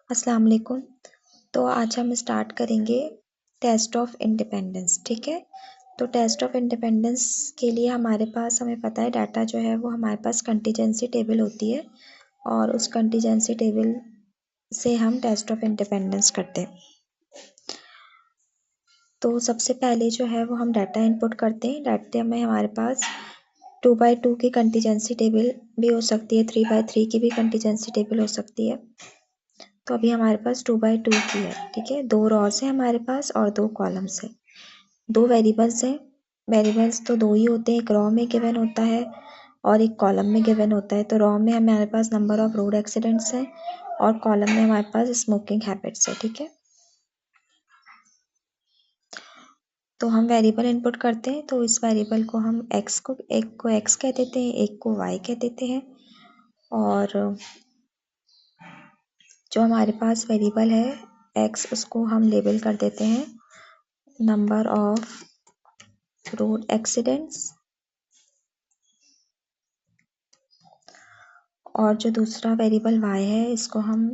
अस्सलाम वालेकुम। तो आज हम स्टार्ट करेंगे टेस्ट ऑफ इंडिपेंडेंस। ठीक है, तो टेस्ट ऑफ इंडिपेंडेंस के लिए हमें पता है डाटा जो है वो हमारे पास कंटीजेंसी टेबल होती है और उस कंटीजेंसी टेबल से हम टेस्ट ऑफ इंडिपेंडेंस करते हैं। तो सबसे पहले जो है वो हम डाटा इनपुट करते हैं। डाटा में हमारे पास 2x2 की कंटीजेंसी टेबल भी हो सकती है, 3x3 की भी कंटीजेंसी टेबल हो सकती है। तो अभी हमारे पास 2x2 की है। ठीक है, 2 रॉस है हमारे पास और 2 कॉलम्स है। 2 वेरिएबल्स हैं। वेरिएबल्स तो 2 ही होते हैं, एक रॉ में गिवन होता है और एक कॉलम में गिवन होता है। तो रॉ में हमारे पास नंबर ऑफ रोड एक्सीडेंट्स हैं और कॉलम में हमारे पास स्मोकिंग हैबिट्स है। ठीक है, तो हम वेरिएबल इनपुट करते हैं। तो इस वेरिएबल को हम एक को x कह देते हैं, एक को y कह देते हैं। और जो हमारे पास वेरिएबल है x, उसको हम लेबल कर देते हैं नंबर ऑफ रोड एक्सीडेंट्स। और जो दूसरा वेरिएबल y है, इसको हम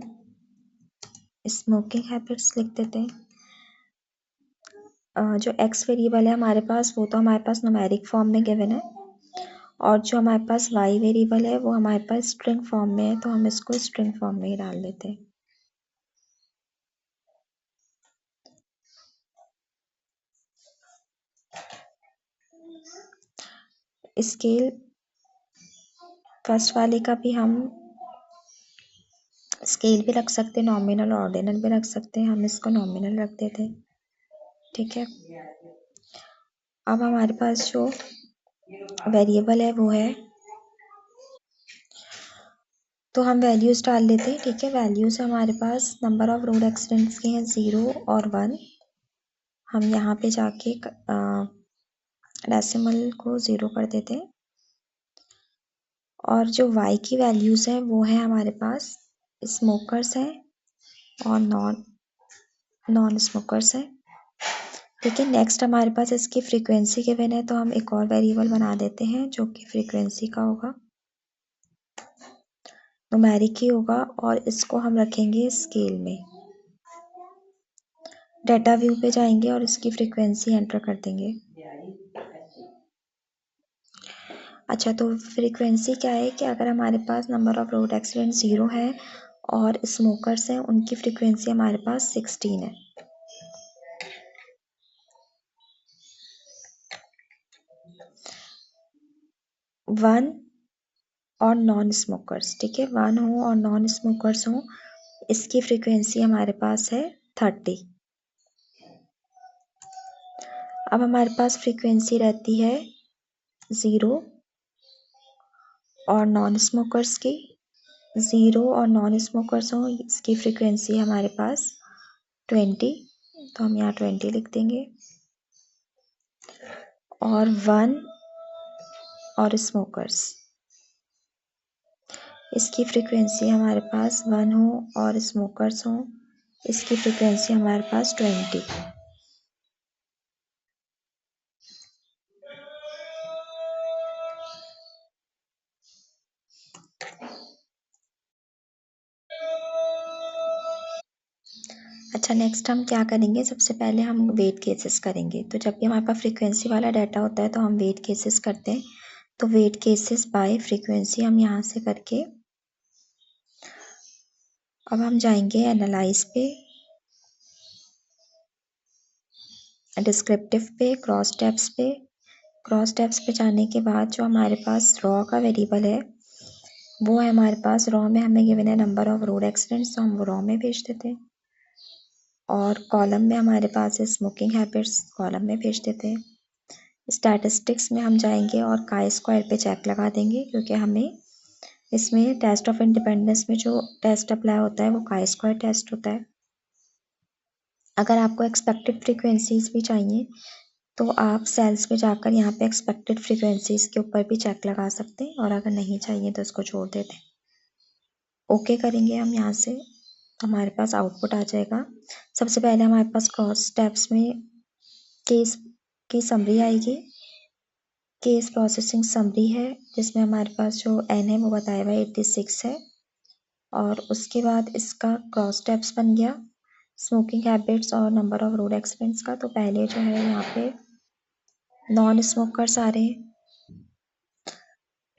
स्मोकिंग हैबिट्स लिख देते हैं। जो x वेरिएबल है हमारे पास, वो तो हमारे पास न्यूमेरिक फॉर्म में गिवन है और जो हमारे पास y वेरिएबल है वो हमारे पास स्ट्रिंग फॉर्म में है, तो हम इसको स्ट्रिंग फॉर्म में ही डाल देते हैं। स्केल फर्स्ट वाले का भी हम स्केल भी रख सकते हैं, नॉमिनल और ऑर्डिनल भी रख सकते हैं। हम इसको नॉमिनल रख देते हैं। ठीक है, अब हमारे पास जो वेरिएबल है वो है, तो हम वैल्यूज डाल देते हैं। ठीक है, वैल्यूज हमारे पास नंबर ऑफ रोड एक्सीडेंट्स के हैं 0 और 1। हम यहाँ पे जाके डेसिमल को 0 कर देते हैं। और जो y की वैल्यूज हैं वो है हमारे पास स्मोकर्स हैं और नॉन स्मोकर्स हैं। ठीक है, नेक्स्ट हमारे पास इसकी फ्रीक्वेंसी गिवन है, तो हम एक और वेरिएबल बना देते हैं जो कि फ्रीक्वेंसी का होगा, न्यूमेरिक ही होगा और इसको हम रखेंगे स्केल में। डाटा व्यू पे जाएंगे और इसकी फ्रीक्वेंसी एंटर कर देंगे। अच्छा, तो फ्रीक्वेंसी क्या है कि अगर हमारे पास नंबर ऑफ रोड एक्सीडेंट 0 है और स्मोकर्स हैं, उनकी फ्रीक्वेंसी हमारे पास 16 है। वन और नॉन स्मोकर्स, ठीक है, 1 हो और नॉन स्मोकर्स हो, इसकी फ्रीक्वेंसी हमारे पास है 30। अब हमारे पास फ्रीक्वेंसी रहती है 0 और नॉन स्मोकर्स की। 0 और नॉन स्मोकर्स हो, इसकी फ्रीक्वेंसी हमारे पास 20, तो हम यहाँ 20 लिख देंगे। और 1 और स्मोकर्स, इसकी फ्रीक्वेंसी हमारे पास 1 हो और स्मोकर्स हो, इसकी फ्रीक्वेंसी हमारे पास 20। अच्छा, नेक्स्ट हम क्या करेंगे, सबसे पहले हम वेट केसेस करेंगे। तो जब भी हमारे पास फ्रीक्वेंसी वाला डाटा होता है तो हम वेट केसेस करते हैं। तो वेट केसेस बाय फ्रीक्वेंसी हम यहाँ से करके, अब हम जाएंगे एनालाइज पे, डिस्क्रिप्टिव पे, क्रॉस टैब्स पे। क्रॉस टैब्स पे जाने के बाद जो हमारे पास रॉ का वेरिएबल है वो है हमारे पास, रॉ में हमें गिवन है नंबर ऑफ रोड एक्सीडेंट्स, तो हम वो रॉ में भेज देते हैं। और कॉलम में हमारे पास है स्मोकिंग हैबिट्स, कॉलम में भेज देते हैं। स्टैटिस्टिक्स में हम जाएंगे और काई स्क्वायर पे चेक लगा देंगे, क्योंकि हमें इसमें टेस्ट ऑफ इंडिपेंडेंस में जो टेस्ट अप्लाई होता है वो काई स्क्वायर टेस्ट होता है। अगर आपको एक्सपेक्टेड फ्रीक्वेंसीज भी चाहिए तो आप सेल्स में जाकर यहाँ पे एक्सपेक्टेड फ्रीक्वेंसीज के ऊपर भी चेक लगा सकते हैं, और अगर नहीं चाहिए तो इसको छोड़ देते हैं। ओके करेंगे हम यहाँ से, हमारे पास आउटपुट आ जाएगा। सबसे पहले हमारे पास क्रॉस स्टेप्स में केस की समरी आएगी। केस प्रोसेसिंग समरी है जिसमें हमारे पास जो एन है वो बताया हुआ 86 है। और उसके बाद इसका क्रॉस स्टेप्स बन गया स्मोकिंग हैबिट्स और नंबर ऑफ रोड एक्सीडेंट्स का। तो पहले जो है यहाँ पे नॉन स्मोकर्स आ रहे हैं,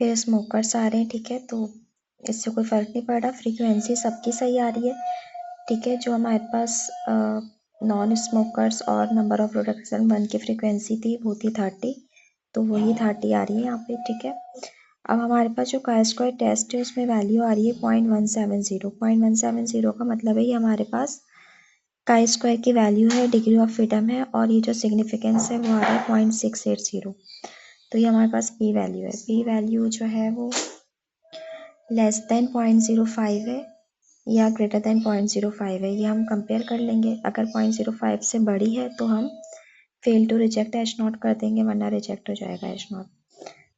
फिर स्मोकर्स आ रहे हैं, ठीक है। तो इससे कोई फ़र्क नहीं पड़ रहा, फ्रीक्वेंसी सबकी सही आ रही है, ठीक है। जो हमारे पास नॉन स्मोकर्स और नंबर ऑफ प्रोडक्शन 1 की फ्रीक्वेंसी थी वो थी 30, तो वही 30 आ रही है यहाँ पे, ठीक है। अब हमारे पास जो काई स्क्वायर टेस्ट है उसमें वैल्यू आ रही है 0.170। 0.170 का मतलब है ये हमारे पास काई स्क्वायर की वैल्यू है, डिग्री ऑफ फ्रीडम है, और ये जो सिग्निफिकेंस है वो आ रहा है 0.680। तो ये हमारे पास पी वैल्यू है। पी वैल्यू जो है वो लेस देन 0.05 है या ग्रेटर देन 0.05 है, ये हम कंपेयर कर लेंगे। अगर 0.05 से बड़ी है तो हम fail to reject H not कर देंगे, वरना रिजेक्ट हो जाएगा एच नॉट।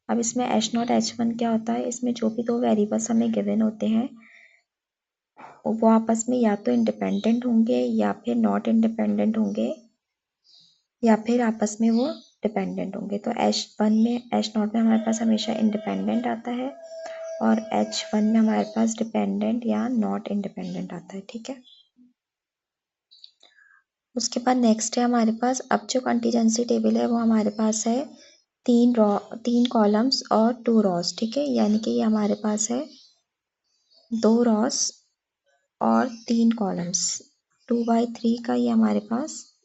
अब इसमें एच नॉट एच वन क्या होता है, इसमें जो भी दो वेरिएबल्स हमें गिवन होते हैं वो आपस में या तो इंडिपेंडेंट होंगे या फिर नॉट इंडिपेंडेंट होंगे या फिर आपस में वो डिपेंडेंट होंगे। तो एच वन में एच नॉट में हमारे पास हमेशा इंडिपेंडेंट आता है और एच वन में हमारे पास डिपेंडेंट या नॉट इंडिपेंडेंट आता है, ठीक है। उसके बाद नेक्स्ट है हमारे पास, अब जो कंटीजेंसी टेबल है वो हमारे पास है 3 कॉलम्स और 2 रॉस, ठीक है। यानी कि ये हमारे पास है 2 रॉस और 3 कॉलम्स, 2/3 का ये हमारे पास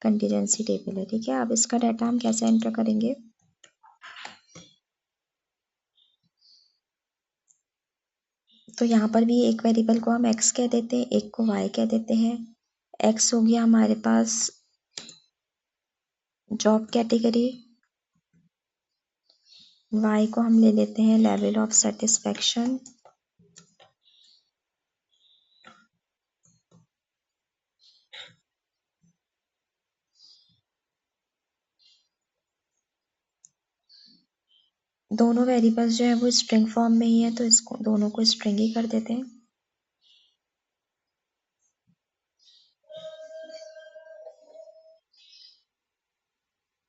कंटीजेंसी टेबल है, ठीक है। अब इसका डाटा हम कैसे एंटर करेंगे, तो यहाँ पर भी एक वेरिएबल को हम x कह देते हैं, एक को y कह देते हैं। x हो गया हमारे पास जॉब कैटेगरी, y को हम ले लेते हैं लेवल ऑफ सेटिस्फेक्शन, दोनों वेरिएबल्स जो है वो स्ट्रिंग फॉर्म में ही है तो इसको दोनों को स्ट्रिंग ही कर देते हैं।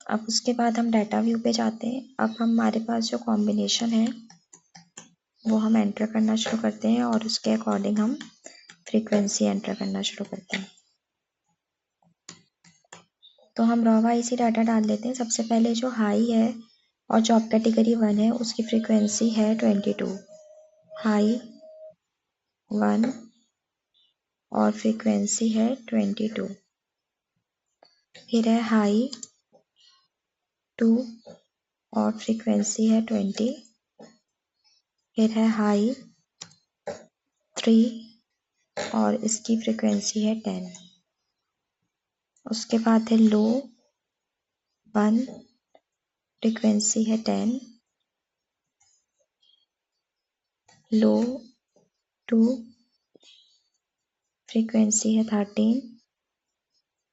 अब उसके बाद हम डाटा व्यू पे जाते हैं। अब हमारे पास जो कॉम्बिनेशन है वो हम एंटर करना शुरू करते हैं और उसके अकॉर्डिंग हम फ्रीक्वेंसी एंटर करना शुरू करते हैं। तो हम रॉ वाइज ही डाटा डाल लेते हैं। सबसे पहले जो हाई है और जॉब कैटेगरी 1 है उसकी फ्रीक्वेंसी है 22, हाई 1 और फ्रीक्वेंसी है 22। फिर है हाई 2 और फ्रीक्वेंसी है 20। फिर है हाई 3 और इसकी फ्रीक्वेंसी है 10। उसके बाद है लो 1, फ्रीक्वेंसी है 10, लो 2, फ्रीक्वेंसी है 13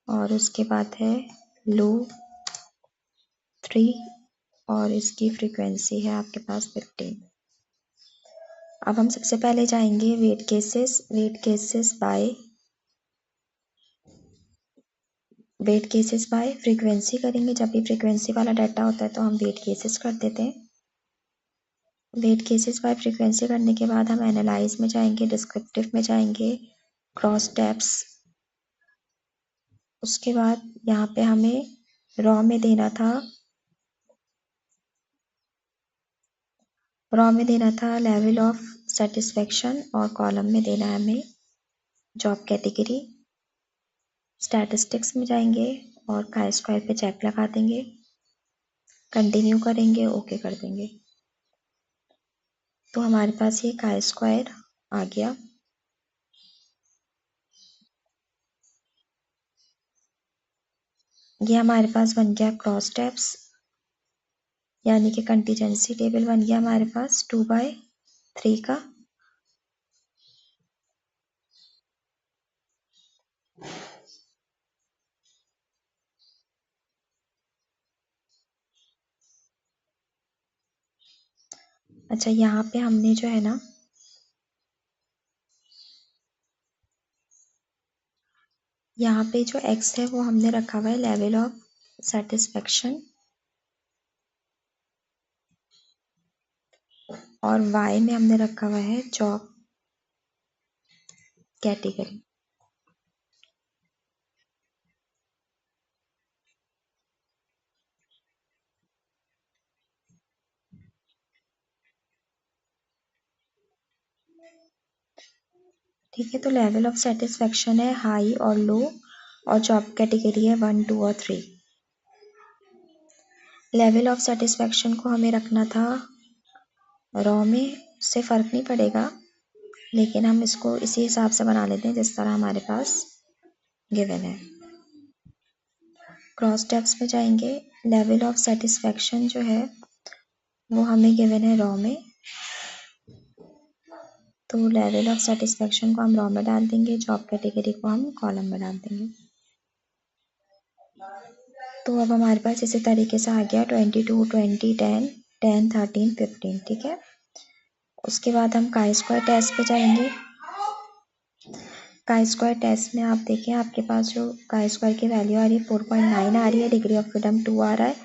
और उसके बाद है लो 3 और इसकी फ्रीक्वेंसी है आपके पास 15। अब हम सबसे पहले जाएंगे वेट केसेस बाय फ्रीक्वेंसी करेंगे। जब भी फ्रीक्वेंसी वाला डाटा होता है तो हम वेट केसेस कर देते हैं। वेट केसेस बाय फ्रीक्वेंसी करने के बाद हम एनालाइज में जाएंगे, डिस्क्रिप्टिव में जाएंगे, क्रॉस टैब्स। उसके बाद यहाँ पे हमें रॉ में देना था लेवल ऑफ सेटिस्फेक्शन और कॉलम में देना है हमें जॉब कैटेगरी। स्टैटिस्टिक्स में जाएंगे और काई स्क्वायर पे चेक लगा देंगे, कंटिन्यू करेंगे, ओके कर देंगे। तो हमारे पास ये काई स्क्वायर आ गया। ये हमारे पास बन गया क्रॉस टैब्स, यानी कि कंटीजेंसी टेबल बन गया हमारे पास 2/3 का। अच्छा, यहाँ पे हमने जो है ना, यहाँ पे जो x है वो हमने रखा हुआ है लेवल ऑफ सेटिस्फेक्शन और y में हमने रखा हुआ है जॉब कैटेगरी। ठीक है, तो लेवल ऑफ सेटिस्फेक्शन है हाई और लो, और जॉब कैटेगरी है 1, 2 और 3। लेवल ऑफ सेटिस्फेक्शन को हमें रखना था रॉ में, से फ़र्क नहीं पड़ेगा, लेकिन हम इसको इसी हिसाब से बना लेते हैं जिस तरह हमारे पास गिवन है। क्रॉस टेब्स में जाएंगे, लेवल ऑफ सेटिस्फेक्शन जो है वो हमें गिवन है रॉ में, तो लेवल ऑफ सेटिस्फेक्शन को हम रॉ में डाल देंगे, जॉब कैटेगरी को हम कॉलम में डाल देंगे। तो अब हमारे पास इसी तरीके से आ गया 22, 20, 10, 10, 13, 15। ठीक है, उसके बाद हम काई स्क्वायर टेस्ट पे जाएंगे। काई स्क्वायर टेस्ट में आप देखें, आपके पास जो काई स्क्वायर की वैल्यू आ रही है 4.9 आ रही है, डिग्री ऑफ फ्रीडम 2 आ रहा है,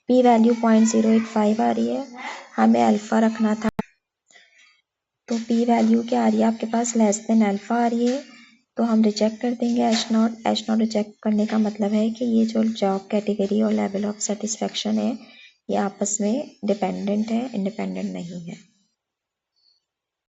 पी वैल्यू 0.085 आ रही है, हमें अल्फा रखना था, तो पी वैल्यू क्या आ रही है आपके पास, लेस देन अल्फा आ रही है, तो हम रिजेक्ट कर देंगे H not. H not reject करने का मतलब है कि ये जो जॉब कैटेगरी और लेवल ऑफ सेटिस्फेक्शन है ये आपस में डिपेंडेंट है, इंडिपेंडेंट नहीं है।